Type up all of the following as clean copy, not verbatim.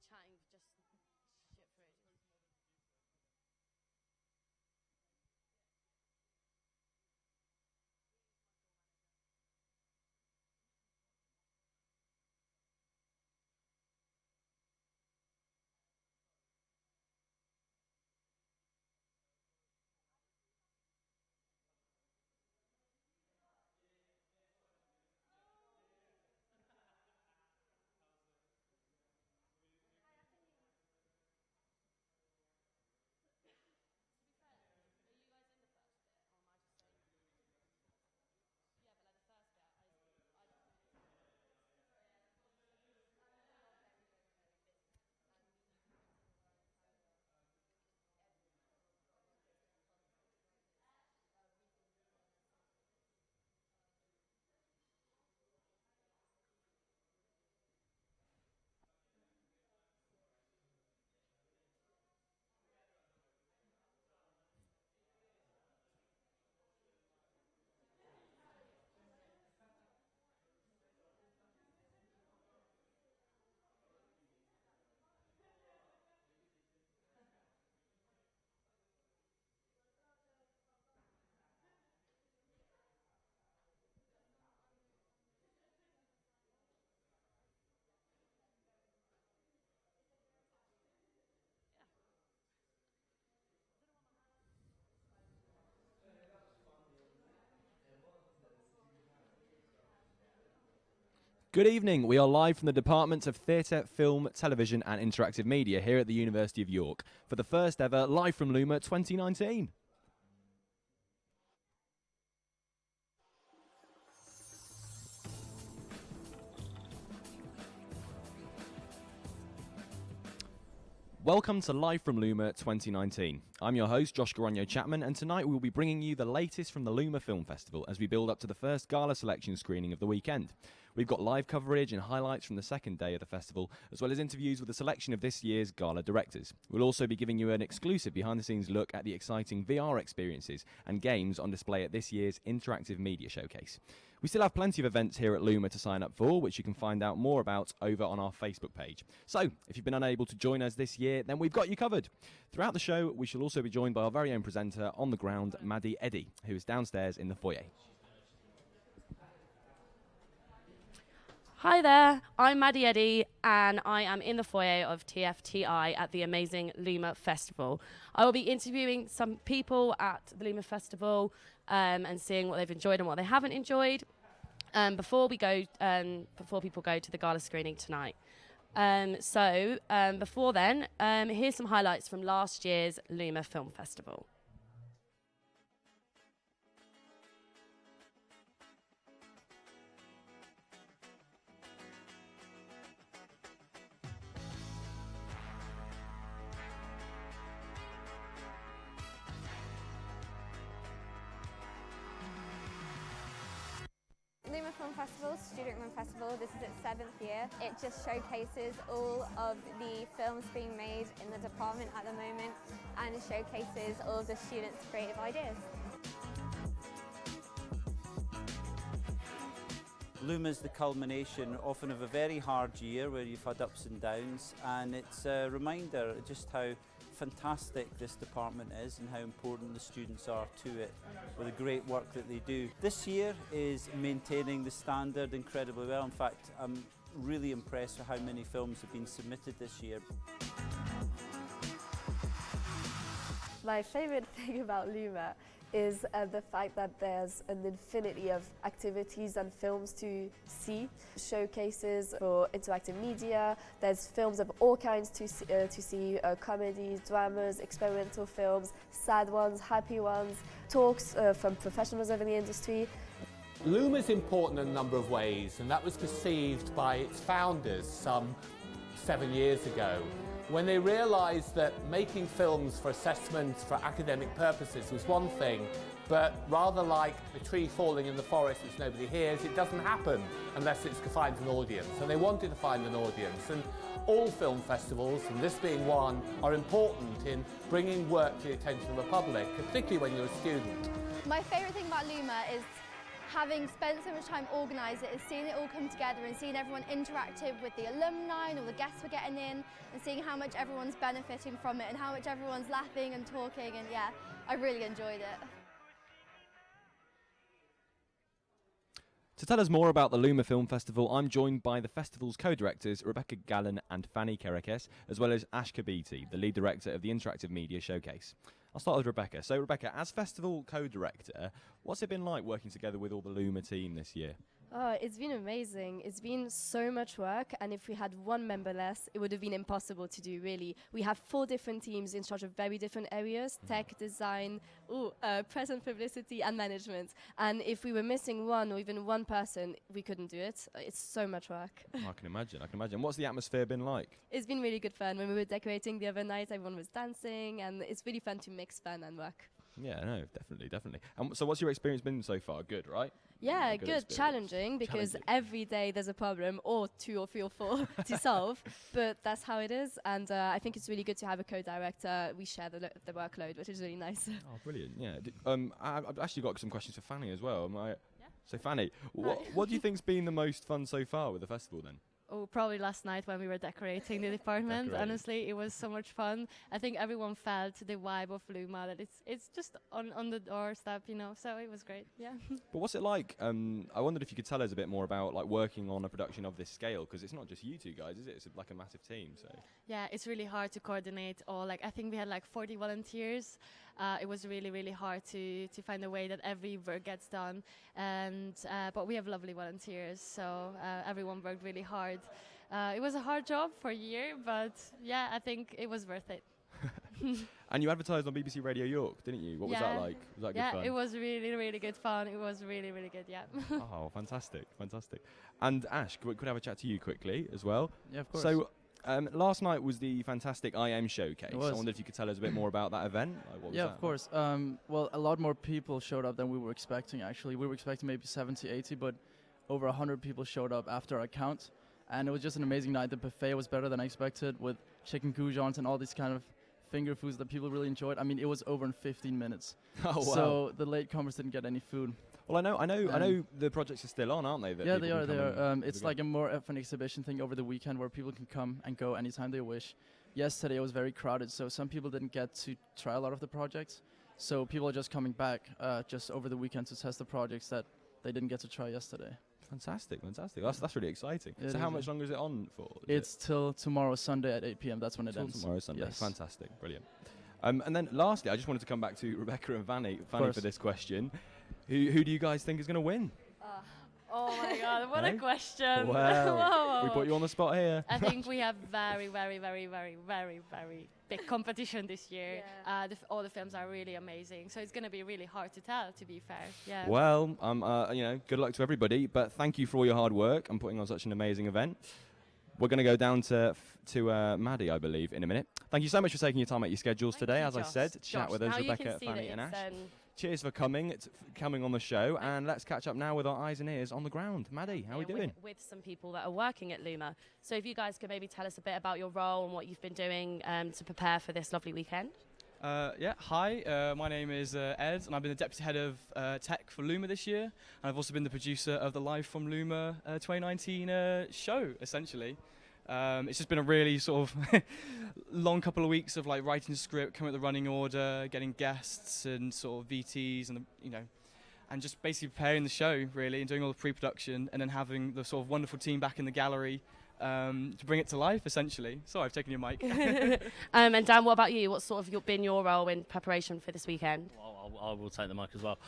chatting just shit for ages. Good evening. We are live from the Department of Theatre, Film, Television and Interactive Media here at the University of York for the first ever Live from LUMA 2019. Welcome to Live from LUMA 2019. I'm your host, Josh Goronio Chapman, and tonight we will be bringing you the latest from the LUMA Film Festival as we build up to the first gala selection screening of the weekend. We've got live coverage and highlights from the second day of the festival, as well as interviews with a selection of this year's gala directors. We'll also be giving you an exclusive behind-the-scenes look at the exciting VR experiences and games on display at this year's Interactive Media Showcase. We still have plenty of events here at LUMA to sign up for, which you can find out more about over on our Facebook page. So, if you've been unable to join us this year, then we've got you covered. Throughout the show, we shall also be joined by our very own presenter on the ground, Maddy Eddy, who is downstairs in the foyer. Hi there, I'm Maddy Eddy and I am in the foyer of TFTI at the amazing LUMA Festival. I will be interviewing some people at the LUMA Festival and seeing what they've enjoyed and what they haven't enjoyed before people go to the gala screening tonight. Before then, here's some highlights from last year's LUMA Film Festival. LUMA Film Festival, Student Film Festival, this is its 7th year. It just showcases all of the films being made in the department at the moment and it showcases all of the students' creative ideas. LUMA is the culmination often of a very hard year where you've had ups and downs, and it's a reminder of just how fantastic this department is and how important the students are to it with the great work that they do. This year is maintaining the standard incredibly well. In fact, I'm really impressed with how many films have been submitted this year. My favourite thing about LUMA is the fact that there's an infinity of activities and films to see. Showcases for interactive media, there's films of all kinds to see comedies, dramas, experimental films, sad ones, happy ones, talks from professionals over the industry. LUMA is important in a number of ways, and that was perceived by its founders some 7 years ago, when they realised that making films for assessment for academic purposes was one thing, but rather like the tree falling in the forest which nobody hears, it doesn't happen unless it finds an audience. And they wanted to find an audience. And all film festivals, and this being one, are important in bringing work to the attention of the public, particularly when you're a student. My favourite thing about LUMA is having spent so much time organising it, is seeing it all come together and seeing everyone interactive with the alumni and all the guests we're getting in, and seeing how much everyone's benefiting from it and how much everyone's laughing and talking, and yeah, I really enjoyed it. To tell us more about the LUMA Film Festival, I'm joined by the festival's co-directors Rebecca Gallen and Fanny Kerekes, as well as Ash Kabiti, the lead director of the Interactive Media Showcase. I'll start with Rebecca. So Rebecca, as festival co-director, what's it been like working together with all the LUMA team this year? Oh, it's been amazing. It's been so much work, and if we had one member less, it would have been impossible to do, really. We have 4 different teams in charge of very different areas: tech, design, press and publicity, and management. And if we were missing one or even one person, we couldn't do it. It's so much work. I can imagine. What's the atmosphere been like? It's been really good fun. When we were decorating the other night, everyone was dancing, and it's really fun to mix fun and work. Yeah, no, definitely. So what's your experience been so far? Good, right? Yeah, good. Experience. Challenging, because every day there's a problem, or 2 or 3 or 4 to solve, but that's how it is. And I think it's really good to have a co-director. We share the workload, which is really nice. Oh, brilliant. Yeah. I've actually got some questions for Fanny as well. Yeah. So Fanny, what do you think's been the most fun so far with the festival then? Oh, probably last night when we were decorating the department. Honestly, it was so much fun. I think everyone felt the vibe of LUMA, that it's just on the doorstep, so it was great, yeah. But what's it like? I wondered if you could tell us a bit more about like working on a production of this scale, because it's not just you 2 guys, is it? It's like a massive team, so. Yeah, it's really hard to coordinate all. I think we had 40 volunteers. It was really, really hard to find a way that every work gets done, and but we have lovely volunteers, so everyone worked really hard. It was a hard job for a year, but yeah, I think it was worth it. And you advertised on BBC Radio York, didn't you? What was that like? Was that good fun? It was really, really good fun. It was really, really good, yeah. Oh, fantastic. And Ash, could I have a chat to you quickly as well? Yeah, of course. So, last night was the fantastic IM showcase. I wondered if you could tell us a bit more about that event. What was that? Of course. Well, a lot more people showed up than we were expecting, actually. We were expecting maybe 70, 80, but over 100 people showed up after our count. And it was just an amazing night. The buffet was better than I expected, with chicken goujons and all these kind of finger foods that people really enjoyed. I mean, it was over in 15 minutes. Oh, wow. So the latecomers didn't get any food. Well, I know the projects are still on, aren't they? Yeah, they are. It's like a more of an exhibition thing over the weekend where people can come and go anytime they wish. Yesterday it was very crowded, so some people didn't get to try a lot of the projects. So people are just coming back just over the weekend to test the projects that they didn't get to try yesterday. Fantastic. That's really exciting. So how much longer is it on for? It's till tomorrow, Sunday at 8 p.m. That's when it ends. Tomorrow, Sunday. Yes. Fantastic. Brilliant. And then lastly, I just wanted to come back to Rebecca and Fanny for this question. Who do you guys think is going to win? Oh my God, what a question. Well, we put you on the spot here. I think we have very, very, very, very, very, very big competition this year. Yeah. All the films are really amazing, so it's going to be really hard to tell, to be fair. Yeah. Well, good luck to everybody, but thank you for all your hard work and putting on such an amazing event. We're going to go down to Maddy, I believe, in a minute. Thank you so much for taking your time out your schedules today, as I said, to chat with us, Rebecca, Fanny and Ash. Cheers for coming on the show, and let's catch up now with our eyes and ears on the ground. Maddy, how are we doing? With some people that are working at LUMA. So if you guys could maybe tell us a bit about your role and what you've been doing to prepare for this lovely weekend. Hi, my name is Ed, and I've been the Deputy Head of Tech for LUMA this year, and I've also been the producer of the Live from LUMA 2019 show, essentially. It's just been a really sort of long couple of weeks of writing the script, coming up with the running order, getting guests and sort of VTs, and and just basically preparing the show really, and doing all the pre-production, and then having the sort of wonderful team back in the gallery to bring it to life, essentially. Sorry, I've taken your mic. And Dan, what about you? What's sort of been your role in preparation for this weekend? I will take the mic as well.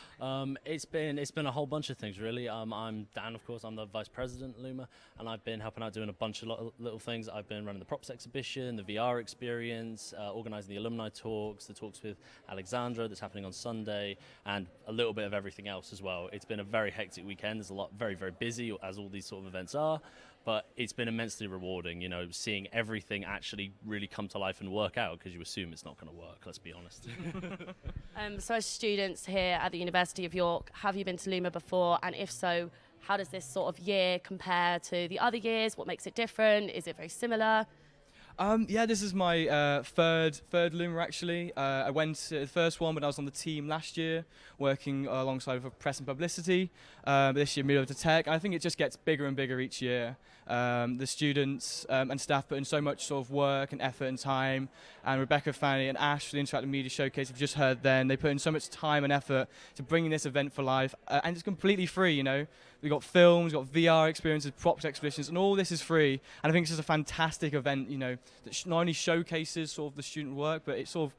It's been a whole bunch of things, really. I'm Dan, of course. I'm the Vice President at LUMA, and I've been helping out doing a bunch of little things. I've been running the props exhibition, the VR experience, organising the alumni talks, the talks with Alexandra that's happening on Sunday, and a little bit of everything else as well. It's been a very hectic weekend. There's a lot, very, very busy, as all these sort of events are. But it's been immensely rewarding, seeing everything actually really come to life and work out, because you assume it's not going to work, let's be honest. So as students here at the University of York, have you been to LUMA before? And if so, how does this sort of year compare to the other years? What makes it different? Is it very similar? Yeah, this is my third LUMA actually. I went to the first one when I was on the team last year, working alongside with press and publicity. But this year, moved over to tech. I think it just gets bigger and bigger each year. The students and staff put in so much sort of work and effort and time. And Rebecca, Fanny, and Ash, the Interactive Media Showcase, we've just heard then, they put in so much time and effort to bringing this event for life. And it's completely free, you know. We've got films, we've got VR experiences, props exhibitions, and all this is free. And I think it's just a fantastic event, you know, that not only showcases sort of the student work, but it sort of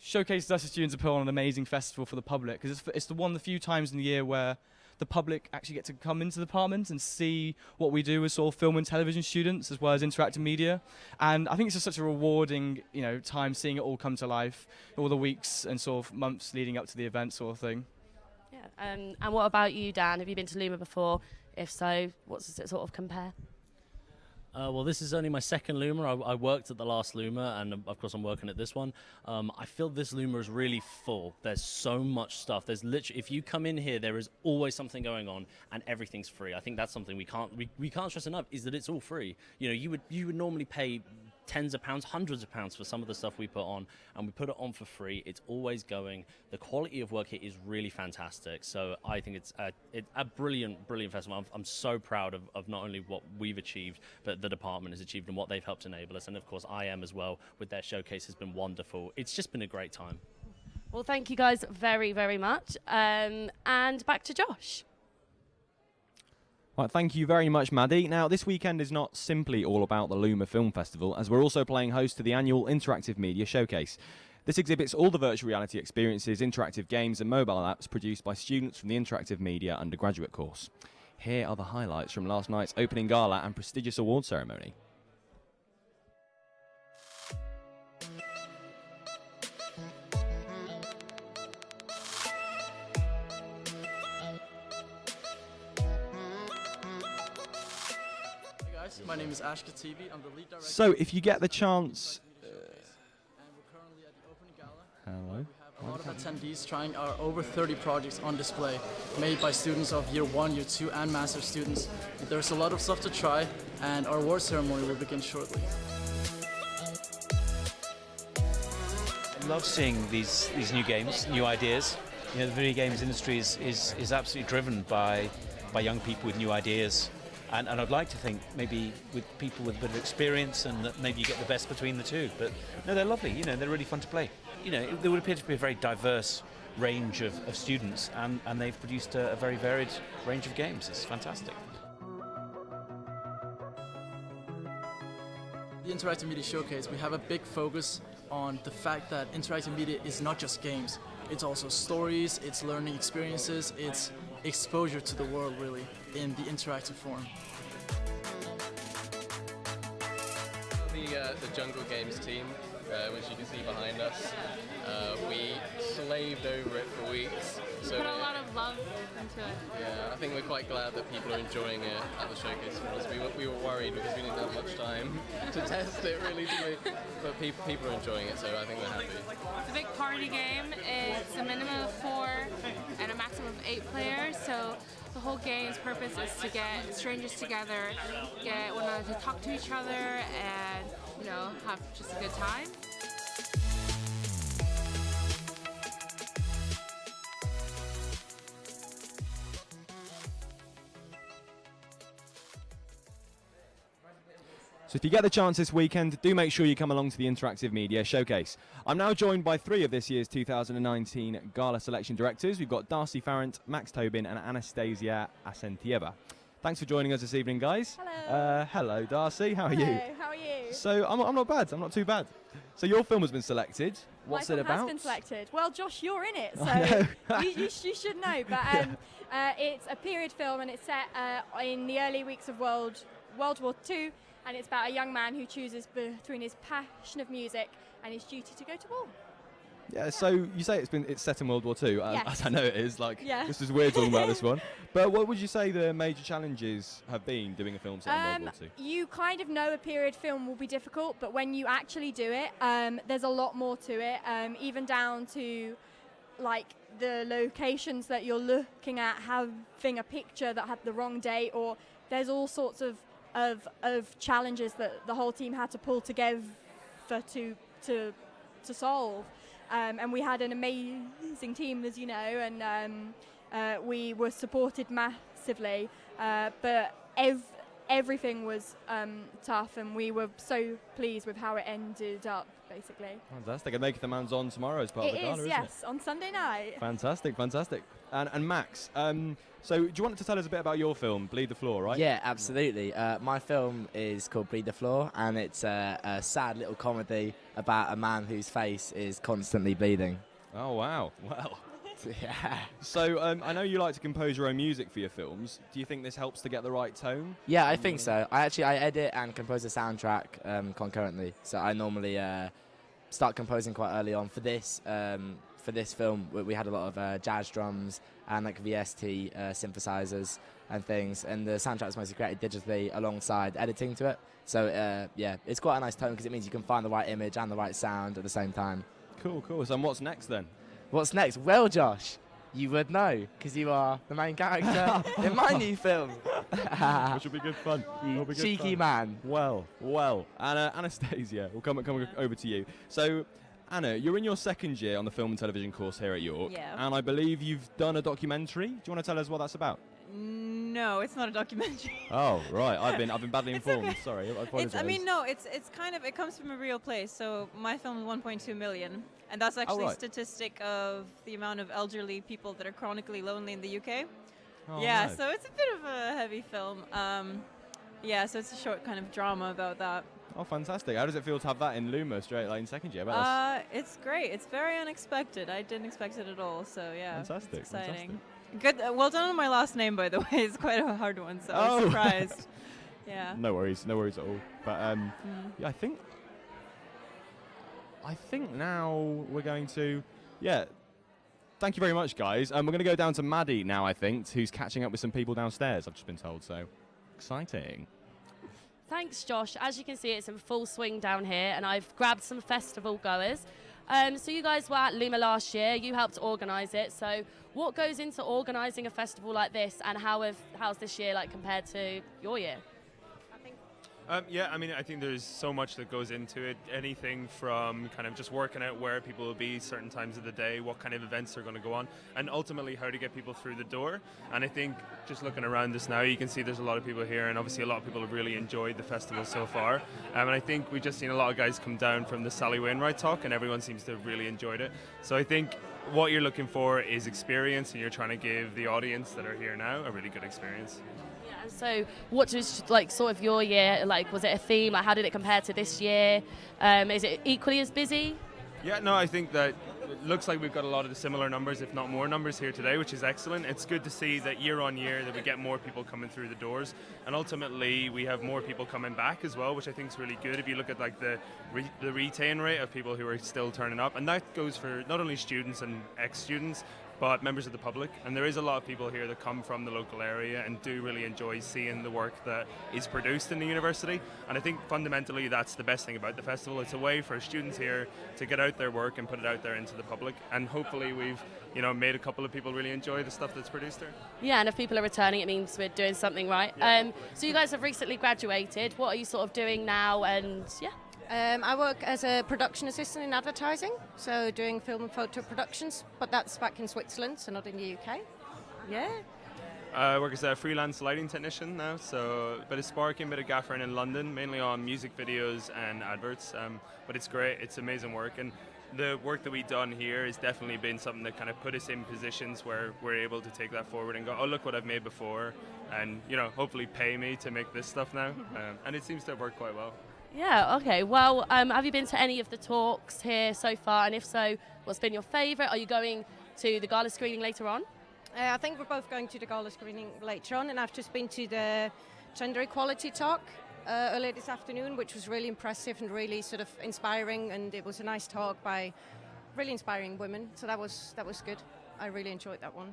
showcases us as students to put on an amazing festival for the public. Because it's the few times in the year where the public actually get to come into the department and see what we do as sort of film and television students, as well as interactive media. And I think it's just such a rewarding, you know, time seeing it all come to life, all the weeks and sort of months leading up to the event sort of thing. Yeah. And what about you, Dan? Have you been to LUMA before? If so, what does it sort of compare? Well, this is only my second LUMA. I worked at the last LUMA, and of course I'm working at this one. I feel this LUMA is really full. There's so much stuff. There's literally, if you come in here, there is always something going on, and everything's free. I think that's something we can't stress enough, is that it's all free. You know, you would normally pay tens of pounds, hundreds of pounds for some of the stuff we put on, and we put it on for free. It's always going. The quality of work here is really fantastic. So I think it's a brilliant festival. I'm so proud of not only what we've achieved, but the department has achieved and what they've helped enable us. And of course I am as well, with their showcase has been wonderful. It's just been a great time. Well, thank you guys very, very much. And back to Josh. Right, thank you very much, Maddy. Now, this weekend is not simply all about the LUMA Film Festival, as we're also playing host to the annual Interactive Media Showcase. This exhibits all the virtual reality experiences, interactive games and mobile apps produced by students from the Interactive Media undergraduate course. Here are the highlights from last night's opening gala and prestigious award ceremony. My name is Ash Katibi. I'm the lead director. So, if you get the chance... and we're currently at the opening gala. Hello. We have a lot of attendees trying our over 30 projects on display, made by students of year 1, year 2 and master students. There's a lot of stuff to try, and our award ceremony will begin shortly. I love seeing these new games, new ideas. You know, the video games industry is absolutely driven by young people with new ideas. And I'd like to think maybe with people with a bit of experience, and that maybe you get the best between the two. But no, they're lovely. You know, they're really fun to play. You know, there would appear to be a very diverse range of students, and they've produced a very varied range of games. It's fantastic. The Interactive Media Showcase, we have a big focus on the fact that interactive media is not just games. It's also stories, it's learning experiences, it's exposure to the world, really, in the interactive form. The Jungle Games team, which you can see behind us, we slaved over it for weeks. So put a lot of love into it. Yeah, I think we're quite glad that people are enjoying it at the showcase for us. We were worried because we didn't have much time to test it, really, did we? But people are enjoying it, so I think we're happy. It's a big party game. It's a minimum of 4 and a maximum of 8 players. So the whole game's purpose is to get strangers together, get one another to talk to each other, and have just a good time. So if you get the chance this weekend, do make sure you come along to the Interactive Media Showcase. I'm now joined by 3 of this year's 2019 Gala Selection Directors. We've got Darcy Farrant, Max Tobin and Anastasia Asentieva. Thanks for joining us this evening, guys. Hello. Hello, Darcy. How are you? Hello, how are you? So I'm not bad. I'm not too bad. So your film has been selected. What's My it film about? has been selected. Well, Josh, you're in it, I so you should know. But it's a period film, and it's set in the early weeks of World War II. And it's about a young man who chooses between his passion of music and his duty to go to war. Yeah, so you say it's set in World War II, Yes. as I know it is. Yeah. This is weird talking about this one. But what would you say the major challenges have been doing a film set in World War II? You kind of know a period film will be difficult, but when you actually do it, there's a lot more to it, even down to like the locations that you're looking at having a picture that had the wrong date, or there's all sorts of of challenges that the whole team had to pull together to solve. And we had an amazing team, as you know, and we were supported massively. But everything was tough, and we were so pleased with how it ended up, basically. Fantastic. And making the man's on tomorrow as part of the gala, isn't yes, on Sunday night. Fantastic, fantastic. And Max, so do you want to tell us a bit about your film, Bleed the Floor, right? Yeah, absolutely. My film is called Bleed the Floor, and it's a sad little comedy about a man whose face is constantly bleeding. Oh, wow. Well. Yeah. So I know you like to compose your own music for your films. Do you think this helps to get the right tone? Yeah, I think so. I edit and compose the soundtrack concurrently. So I normally start composing quite early on. For this film, we had a lot of jazz drums and like VST synthesizers and things, and the soundtrack is mostly created digitally alongside editing to it. So yeah, it's quite a nice tone because it means you can find the right image and the right sound at the same time. Cool, cool. So what's next then? What's next? Well, Josh, you would know because you are the main character in my new film. Which will be good fun. You cheeky man. Well. Anna, Anastasia, we'll come over to you. So, Anna, you're in your second year on the film and television course here at York. Yeah. And I believe you've done a documentary. Do you want to tell us what that's about? No, it's not a documentary. Oh, right. I've been badly informed. Okay. Sorry, I apologize. It's kind of, it comes from a real place. So my film is 1.2 million, and that's actually a statistic of the amount of elderly people that are chronically lonely in the UK. Oh, yeah, no. so it's a bit of a heavy film. Yeah, so it's a short kind of drama about that. Oh, fantastic. How does it feel to have that in LUMA straight in second year? It's great. It's very unexpected. I didn't expect it at all. So yeah, fantastic. It's exciting. Fantastic. Good. Well done on my last name, by the way. It's quite a hard one, so I was surprised. Yeah. No worries at all. But yeah, I think now we're going to, thank you very much, guys. We're going to go down to Maddy now, I think, who's catching up with some people downstairs, I've just been told, so exciting. Thanks, Josh. As you can see, it's in full swing down here, and I've grabbed some festival goers. So you guys were at LUMA last year. You helped organise it. So what goes into organising a festival like this, and how's this year compared to your year? I think there's so much that goes into it. Anything from kind of just working out where people will be certain times of the day, what kind of events are going to go on, and ultimately how to get people through the door. And I think just looking around this now, you can see there's a lot of people here, and obviously a lot of people have really enjoyed the festival so far. And I think we've just seen a lot of guys come down from the Sally Wainwright talk, and everyone seems to have really enjoyed it. So I think what you're looking for is experience, and you're trying to give the audience that are here now a really good experience. So what was sort of your year like? Was it a theme? How did it compare to this year? Is it equally as busy? Yeah, no, I think that it looks like we've got a lot of the similar numbers, if not more numbers here today, which is excellent. It's good to see that year on year that we get more people coming through the doors, and ultimately we have more people coming back as well, which I think is really good. If you look at the retain rate of people who are still turning up, and that goes for not only students and ex-students, but members of the public. And there is a lot of people here that come from the local area and do really enjoy seeing the work that is produced in the university. And I think fundamentally that's the best thing about the festival. It's a way for students here to get out their work and put it out there into the public. And hopefully we've made a couple of people really enjoy the stuff that's produced here. Yeah, and if people are returning, it means we're doing something right. Yeah. So you guys have recently graduated. What are you sort of doing now? And I work as a production assistant in advertising, so doing film and photo productions, but that's back in Switzerland, so not in the UK. Yeah. I work as a freelance lighting technician now, so a bit of sparking, a bit of gaffering in London, mainly on music videos and adverts, but it's great, it's amazing work, and the work that we've done here has definitely been something that kind of put us in positions where we're able to take that forward and go, oh, look what I've made before, and hopefully pay me to make this stuff now, and it seems to have worked quite well. Yeah, okay. Well, have you been to any of the talks here so far? And if so, what's been your favourite? Are you going to the gala screening later on? I think we're both going to the gala screening later on, and I've just been to the gender equality talk earlier this afternoon, which was really impressive and really sort of inspiring, and it was a nice talk by really inspiring women, so that was good. I really enjoyed that one.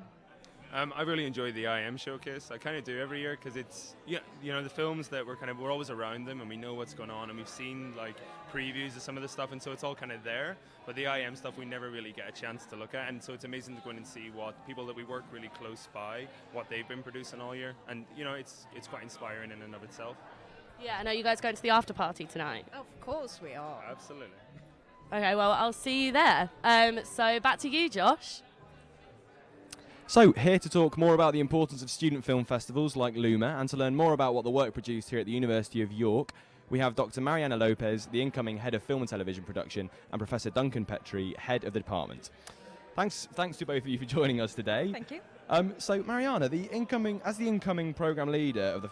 I really enjoy the IM showcase. I kind of do every year because it's, the films that we're always around them and we know what's going on, and we've seen previews of some of the stuff, and so it's all kind of there. But the IM stuff we never really get a chance to look at, and so it's amazing to go in and see what people that we work really close by, what they've been producing all year, and it's quite inspiring in and of itself. Yeah, and are you guys going to the after party tonight? Of course we are. Absolutely. Okay, well, I'll see you there. So back to you, Josh. So, here to talk more about the importance of student film festivals like LUMA and to learn more about what the work produced here at the University of York, we have Dr. Mariana Lopez, the incoming Head of Film and Television Production, and Professor Duncan Petrie, Head of the Department. Thanks to both of you for joining us today. Thank you. So, Mariana, as the incoming programme leader of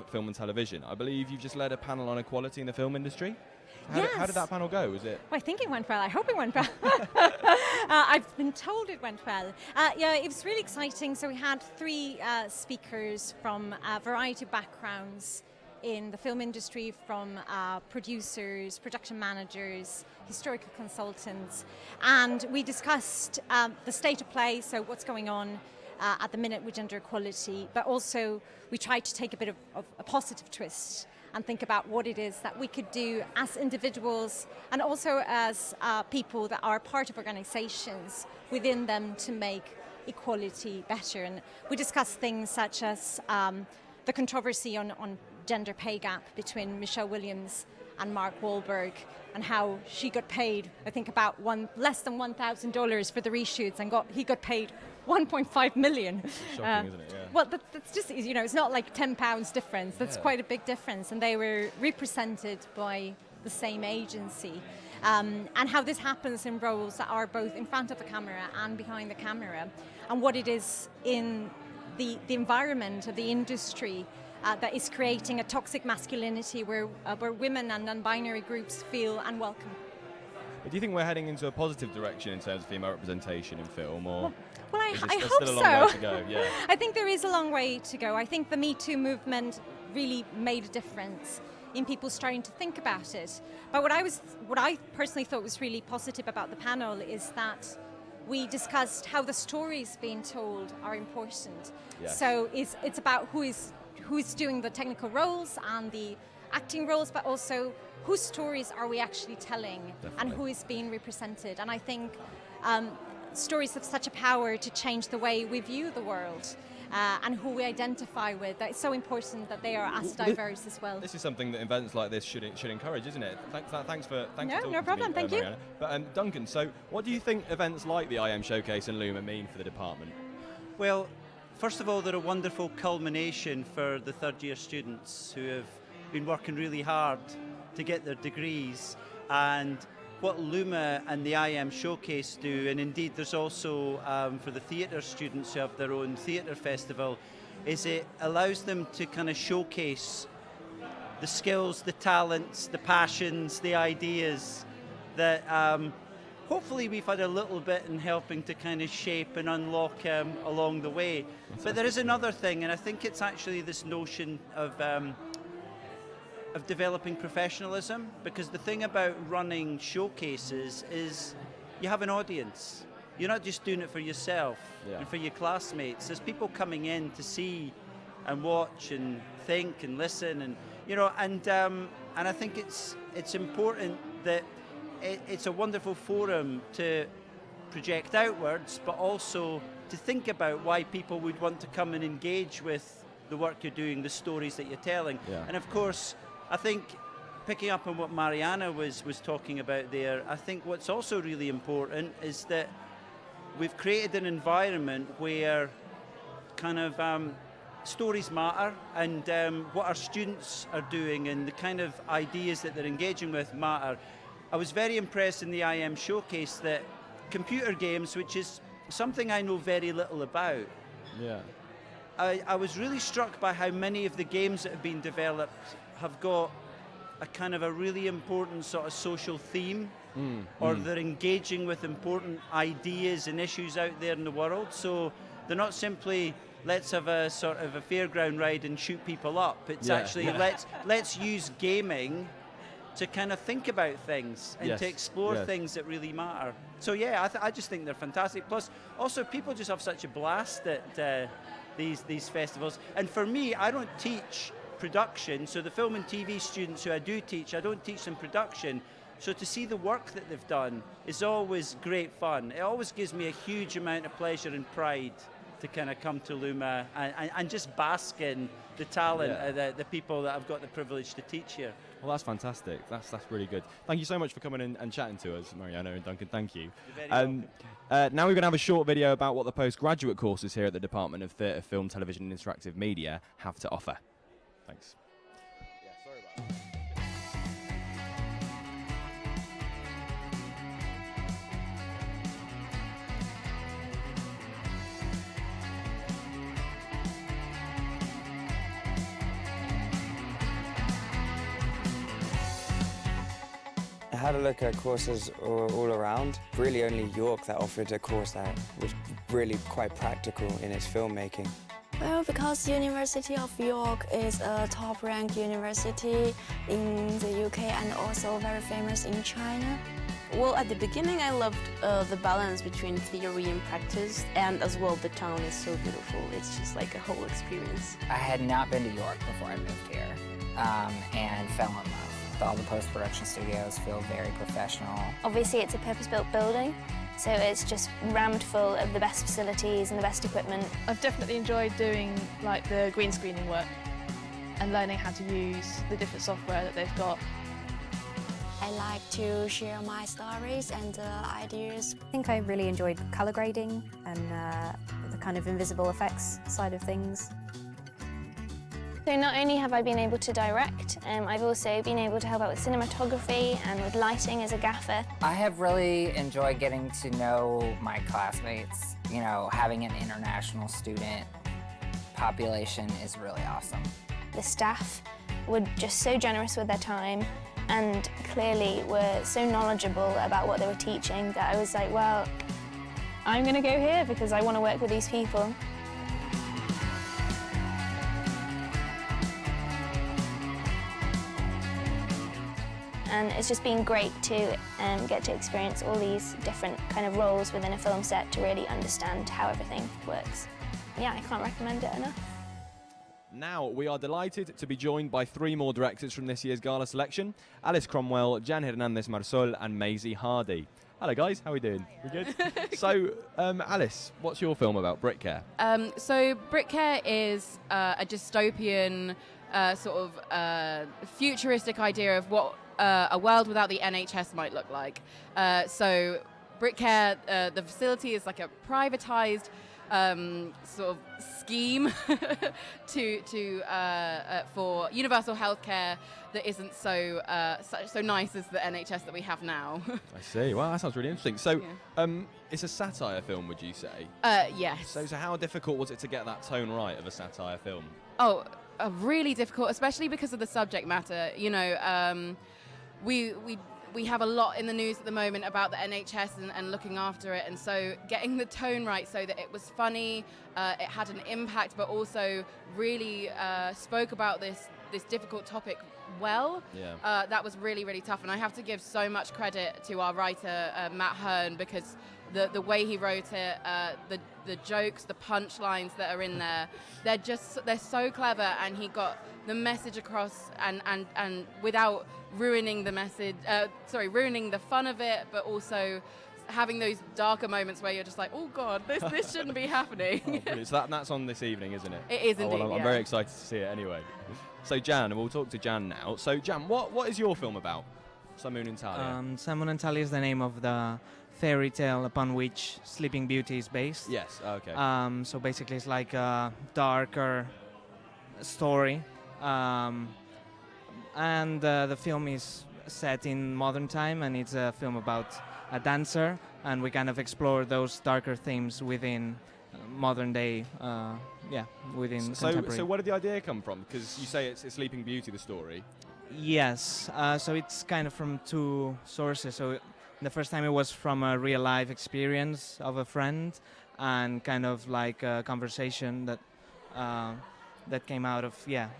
film and television, I believe you've just led a panel on equality in the film industry. How did that panel go? Was it? Well, I think it went well. I hope it went well. I've been told it went well. Yeah, it was really exciting. So we had 3 speakers from a variety of backgrounds in the film industry, from producers, production managers, historical consultants, and we discussed the state of play, so what's going on at the minute with gender equality, but also we tried to take a bit of a positive twist and think about what it is that we could do as individuals and also as people that are part of organizations within them to make equality better. And we discussed things such as the controversy on gender pay gap between Michelle Williams and Mark Wahlberg, and how she got paid, I think, about less than $1,000 for the reshoots, and he got paid $1.5 million. Shocking, isn't it? Yeah. Well, that's just, it's not like £10 difference. That's quite a big difference, and they were represented by the same agency. And how this happens in roles that are both in front of the camera and behind the camera, and what it is in the environment of the industry that is creating a toxic masculinity where women and non-binary groups feel unwelcome. But do you think we're heading into a positive direction in terms of female representation in film, or well, I there's hope still a long way to so. go? Yeah. I think there is a long way to go. I think the Me Too movement really made a difference in people starting to think about it. But what I personally thought was really positive about the panel is that we discussed how the stories being told are important. Yes. So it's about who is doing the technical roles and the acting roles, but also whose stories are we actually telling. Definitely. And who is being represented. And I think stories have such a power to change the way we view the world and who we identify with. It's so important that they are as diverse as well. This is something that events like this should encourage, isn't it? Thanks for talking no problem. to me, Thank you. Mariana. But Duncan, so what do you think events like the IM Showcase and LUMA mean for the department? Well, first of all, they're a wonderful culmination for the third-year students who have been working really hard to get their degrees. And what LUMA and the IM Showcase do, and indeed there's also for the theatre students who have their own theatre festival, is it allows them to kind of showcase the skills, the talents, the passions, the ideas that hopefully we've had a little bit in helping to kind of shape and unlock along the way. But there is another thing, and I think it's actually this notion of developing professionalism, because the thing about running showcases is you have an audience. You're not just doing it for yourself and for your classmates. There's people coming in to see and watch and think and listen, and and I think it's important that it's a wonderful forum to project outwards, but also to think about why people would want to come and engage with the work you're doing, the stories that you're telling. Yeah. And of course, I think picking up on what Mariana was talking about there, I think what's also really important is that we've created an environment where kind of stories matter, and what our students are doing and the kind of ideas that they're engaging with matter. I was very impressed in the IM Showcase that computer games, which is something I know very little about, I was really struck by how many of the games that have been developed have got a kind of a really important sort of social theme, or they're engaging with important ideas and issues out there in the world. So they're not simply let's have a sort of a fairground ride and shoot people up. It's actually let's use gaming to kind of think about things and to explore things that really matter. So yeah, I just think they're fantastic. Plus, also people just have such a blast at these festivals. And for me, I don't teach production, so the film and TV students who I do teach, I don't teach them production. So to see the work that they've done is always great fun. It always gives me a huge amount of pleasure and pride to kind of come to LUMA and just bask in the talent, the people that I've got the privilege to teach here. Well, that's fantastic. That's really good. Thank you so much for coming in and chatting to us, Mariano and Duncan. Thank you. You're very welcome. Now we're going to have a short video about what the postgraduate courses here at the Department of Theatre, Film, Television and Interactive Media have to offer. Thanks. Yeah, sorry about that. I had a look at courses all around. Really only York that offered a course that was really quite practical in its filmmaking. Well, because University of York is a top-ranked university in the UK and also very famous in China. Well, at the beginning I loved the balance between theory and practice, and as well the town is so beautiful. It's just like a whole experience. I had not been to York before I moved here and fell in love. All the post-production studios feel very professional. Obviously it's a purpose-built building, so it's just rammed full of the best facilities and the best equipment. I've definitely enjoyed doing like the green screening work and learning how to use the different software that they've got. I like to share my stories and ideas. I think I really enjoyed colour grading and the kind of invisible effects side of things. So not only have I been able to direct, I've also been able to help out with cinematography and with lighting as a gaffer. I have really enjoyed getting to know my classmates. You know, having an international student population is really awesome. The staff were just so generous with their time and clearly were so knowledgeable about what they were teaching that I was like, well, I'm going to go here because I want to work with these people. And it's just been great to get to experience all these different kind of roles within a film set to really understand how everything works. Yeah, I can't recommend it enough. Now we are delighted to be joined by 3 more directors from this year's gala selection: Alice Cromwell, Jan Hernandez Marsol and Maisie Hardy. Hello guys, how are we doing? We good? So, Alice, what's your film about, Britcare? So Britcare is a dystopian sort of futuristic idea of what a world without the NHS might look like. So Britcare, the facility is like a privatized sort of scheme for universal healthcare that isn't so nice as the NHS that we have now. I see. Well, that sounds really interesting. So, it's a satire film, would you say? Yes. So how difficult was it to get that tone right of a satire film? Oh, really difficult, especially because of the subject matter. You know, we have a lot in the news at the moment about the NHS and looking after it, and so getting the tone right so that it was funny, it had an impact, but also really spoke about this difficult topic well. Yeah. That was really, really tough, and I have to give so much credit to our writer, Matt Hearn, because the way he wrote it, the jokes, the punchlines that are in there, they're so clever, and he got the message across and without ruining the message, ruining the fun of it, but also having those darker moments where you're just like, oh God, this shouldn't be happening. Oh, so that's on this evening, isn't it? It is indeed. Well, I'm very excited to see it anyway. So Jan, we'll talk to Jan now. So Jan, what is your film about? Sun, Moon and Talia. Sun, Moon and Talia is the name of the fairy tale upon which Sleeping Beauty is based. Yes, okay. So basically it's like a darker story. And the film is set in modern time, and it's a film about a dancer, and we kind of explore those darker themes within modern day, within contemporary. So where did the idea come from? Because you say it's Sleeping Beauty, the story. Yes, so it's kind of from 2 sources. So the first time it was from a real life experience of a friend, and kind of like a conversation that came out of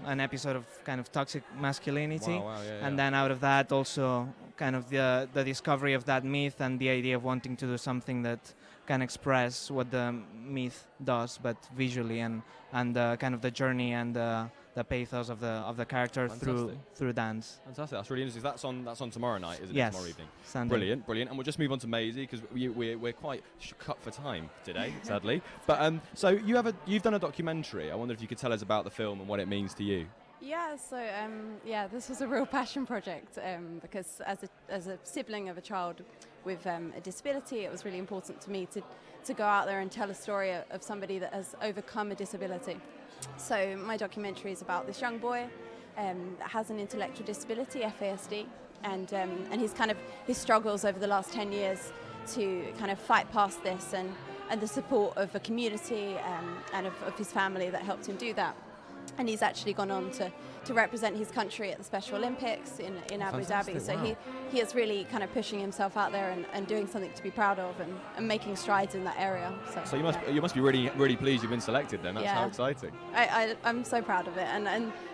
an episode of kind of toxic masculinity. Wow, and then out of that also kind of the discovery of that myth and the idea of wanting to do something that can express what the myth does, but visually, and kind of the journey and the the pathos of the character through dance. Fantastic. That's really interesting. That's on tomorrow night, isn't it? Yes, Tomorrow evening. Sunday. Brilliant. And we'll just move on to Maisie because we're quite cut for time today, sadly. But so you've done a documentary. I wonder if you could tell us about the film and what it means to you. Yeah, so this was a real passion project because as a sibling of a child with a disability, it was really important to me to go out there and tell a story of somebody that has overcome a disability. So my documentary is about this young boy that has an intellectual disability, FASD, and his struggles over the last 10 years to kind of fight past this and the support of a community and of his family that helped him do that. And he's actually gone on to represent his country at the Special Olympics in Abu Dhabi. So wow. he is really kind of pushing himself out there and doing something to be proud of and making strides in that area. So you must be really pleased you've been selected then. That's Yeah. how exciting. I'm so proud of it,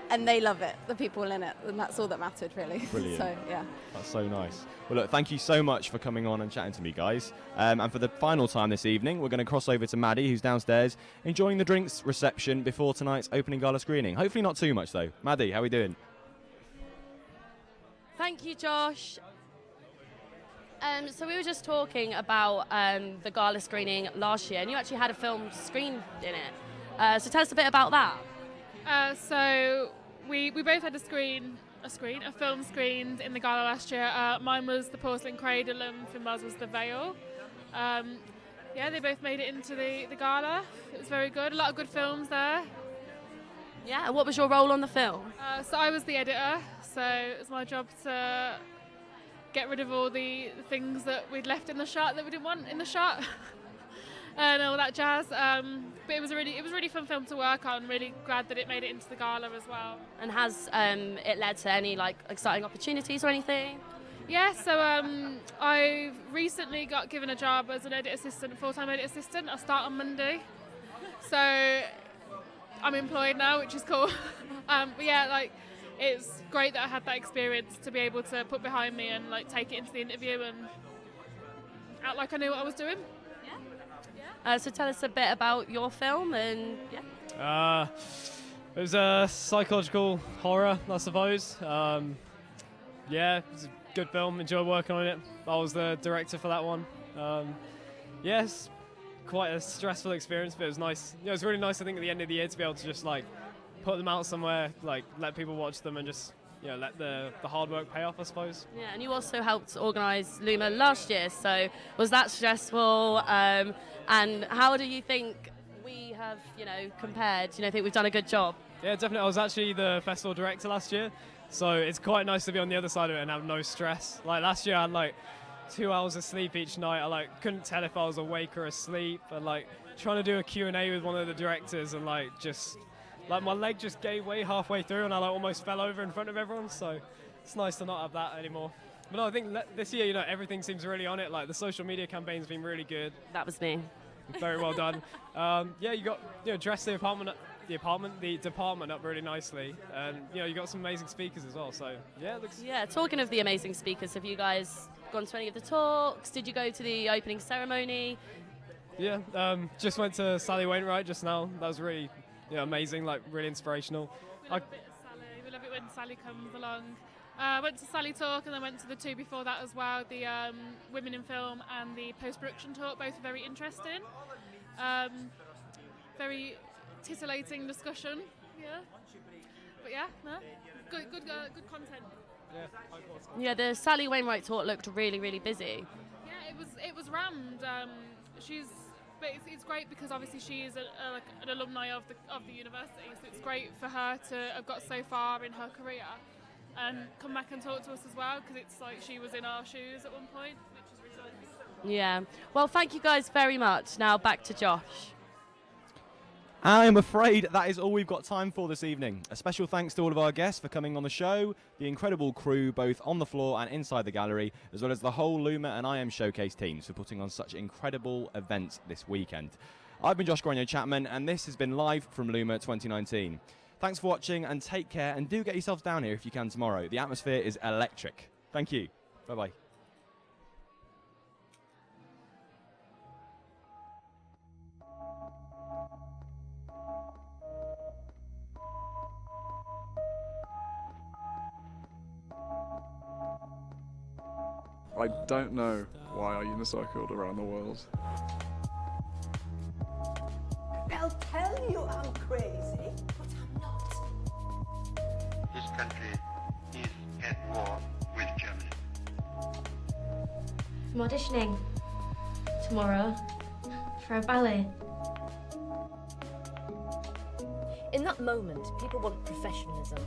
and they love it, the people in it, and that's all that mattered really. Brilliant. So yeah. That's so nice. Well, look, thank you so much for coming on and chatting to me, guys. And for the final time this evening, we're going to cross over to Maddy, who's downstairs, enjoying the drinks reception before tonight's opening gala screening. Hopefully not too much, though. Maddy, how are we doing? Thank you, Josh. So we were just talking about the gala screening last year, and you actually had a film screened in it. So tell us a bit about that. So we both had a film screened in the gala last year. Mine was The Porcelain Cradle and Finbar's was The Veil. They both made it into the gala. It was very good. A lot of good films there. Yeah, and what was your role on the film? So I was the editor, so it was my job to get rid of all the things that we'd left in the shot that we didn't want in the shot. And all that jazz. But it was a really fun film to work on. Really glad that it made it into the gala as well. And has it led to any exciting opportunities or anything? Yeah, so I recently got given a job as an edit assistant, a full-time edit assistant. I start on Monday, so I'm employed now, which is cool. But yeah, it's great that I had that experience to be able to put behind me and take it into the interview and act like I knew what I was doing. So tell us a bit about your film and yeah. It was a psychological horror, I suppose. It was a good film. Enjoyed working on it. I was the director for that one. It's quite a stressful experience, but it was nice. It was really nice, I think, at the end of the year to be able to just put them out somewhere, let people watch them and just let the hard work pay off, I suppose. Yeah, and you also helped organise LUMA last year, so was that stressful? And how do you think we have, compared? Do you think we've done a good job? Yeah, definitely. I was actually the festival director last year, so it's quite nice to be on the other side of it and have no stress. Last year I had 2 hours of sleep each night. I couldn't tell if I was awake or asleep, and trying to do a Q&A with one of the directors and my leg just gave way halfway through and I almost fell over in front of everyone, so it's nice to not have that anymore. But no, I think this year, everything seems really on it. The social media campaign's been really good. That was me. Very well done. You got dressed the department up really nicely, and you got some amazing speakers as well. So yeah, it looks. Yeah, talking of the amazing speakers, have you guys gone to any of the talks? Did you go to the opening ceremony? Yeah, just went to Sally Wainwright just now. That was really amazing, really inspirational. We love it when Sally comes along. Went to Sally Talk and then went to the two before that as well, the Women in Film and the Post-Production Talk, both very interesting. Very titillating discussion, yeah. But yeah, no, good content. Yeah, the Sally Wainwright talk looked really, really busy. Yeah, it was rammed. But it's great because obviously she is an alumni of the university, so it's great for her to have got so far in her career and come back and talk to us as well, because it's she was in our shoes at one point, which is really nice. Yeah. Well, thank you guys very much. Now back to Josh. I'm afraid that is all we've got time for this evening. A special thanks to all of our guests for coming on the show, the incredible crew both on the floor and inside the gallery, as well as the whole LUMA and IM Showcase teams for putting on such incredible events this weekend. I've been Josh Chapman, and this has been live from LUMA 2019. Thanks for watching and take care, and do get yourselves down here if you can tomorrow. The atmosphere is electric. Thank you. Bye-bye. I don't know why I unicycled around the world. They'll tell you I'm crazy, but I'm not. This country is at war with Germany. I'm auditioning tomorrow for a ballet. In that moment, people want professionalism.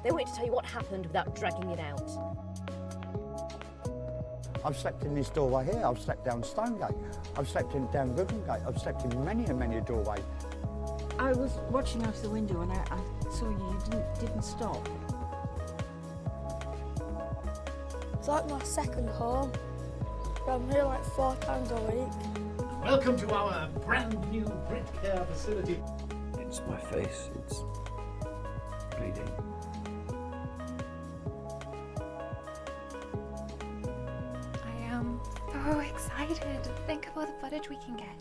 They want you to tell you what happened without dragging it out. I've slept in this doorway here, I've slept down Stonegate, I've slept down Ribbongate, I've slept in many and many doorways. I was watching out the window and I saw you didn't stop. It's like my second home. I'm here like 4 times a week. Welcome to our brand new Brit Care facility. It's my face, it's bleeding. I am so excited. Think of all the footage we can get.